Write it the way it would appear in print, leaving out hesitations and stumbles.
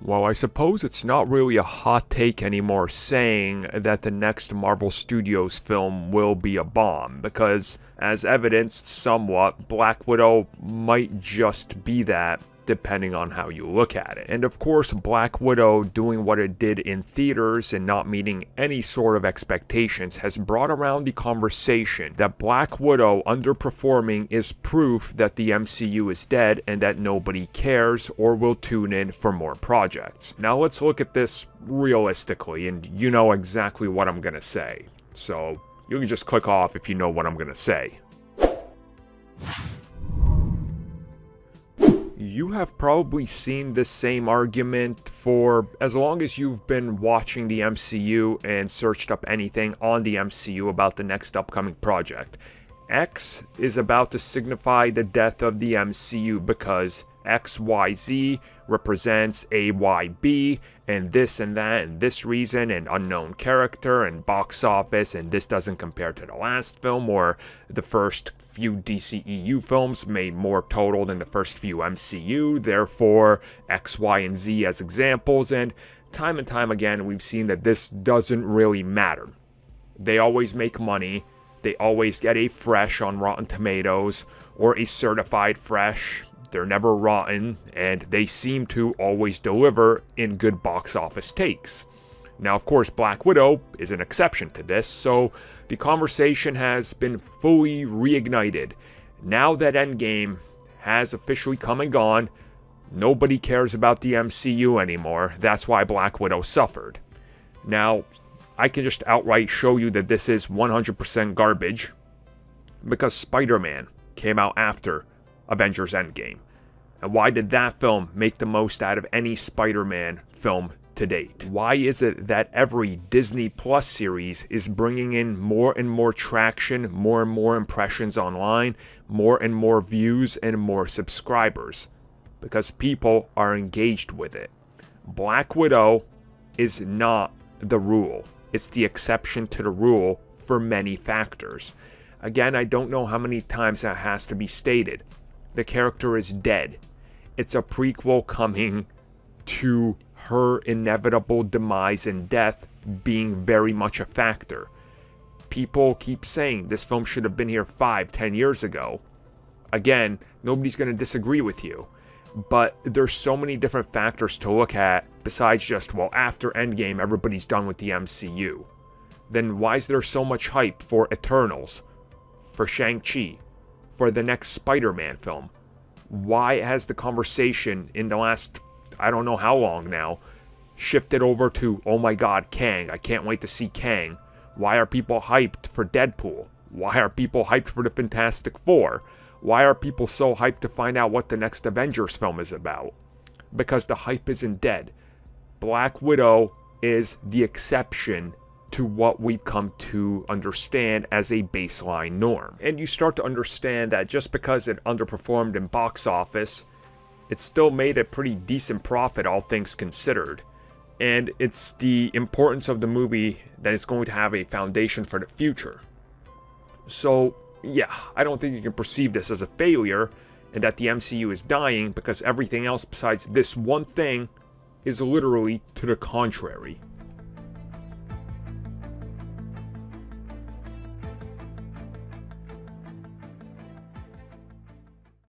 Well, I suppose it's not really a hot take anymore saying that the next Marvel Studios film will be a bomb, because, as evidenced somewhat, Black Widow might just be that, depending on how you look at it. And of course, Black Widow doing what it did in theaters and not meeting any sort of expectations has brought around the conversation that Black Widow underperforming is proof that the MCU is dead and that nobody cares or will tune in for more projects. Now let's look at this realistically, and you know exactly what I'm gonna say. So you can just click off if you know what I'm gonna say. You have probably seen this same argument for as long as you've been watching the MCU and searched up anything on the MCU about the next upcoming project. X is about to signify the death of the MCU because XYZ represents AYB, and this and that, and this reason, and unknown character, and box office, and this doesn't compare to the last film, or the first few DCEU films made more total than the first few MCU, therefore X, Y, and Z as examples, and time again we've seen that this doesn't really matter. They always make money, they always get a fresh on Rotten Tomatoes, or a certified fresh. They're never rotten, and they seem to always deliver in good box office takes. Now, of course, Black Widow is an exception to this, so the conversation has been fully reignited. Now that Endgame has officially come and gone, nobody cares about the MCU anymore. That's why Black Widow suffered. Now, I can just outright show you that this is 100% garbage, because Spider-Man came out after Avengers Endgame. And why did that film make the most out of any Spider-Man film to date? Why is it that every Disney Plus series is bringing in more and more traction, more and more impressions online, more and more views, and more subscribers? Because people are engaged with it. Black Widow is not the rule. It's the exception to the rule for many factors. Again, I don't know how many times that has to be stated. The character is dead. It's a prequel coming to her inevitable demise and death being very much a factor. People keep saying this film should have been here 5-10 years ago. Again, nobody's going to disagree with you. But there's so many different factors to look at besides just, well, after Endgame, everybody's done with the MCU. Then why is there so much hype for Eternals, for Shang-Chi, for the next Spider-Man film? Why has the conversation in the last, I don't know how long now, shifted over to, oh my god, Kang, I can't wait to see Kang? Why are people hyped for Deadpool? Why are people hyped for the Fantastic Four? Why are people so hyped to find out what the next Avengers film is about? Because the hype isn't dead. Black Widow is the exception to what we've come to understand as a baseline norm. And you start to understand that just because it underperformed in box office, it still made a pretty decent profit, all things considered. And it's the importance of the movie that is going to have a foundation for the future. So, yeah, I don't think you can perceive this as a failure and that the MCU is dying, because everything else besides this one thing is literally to the contrary.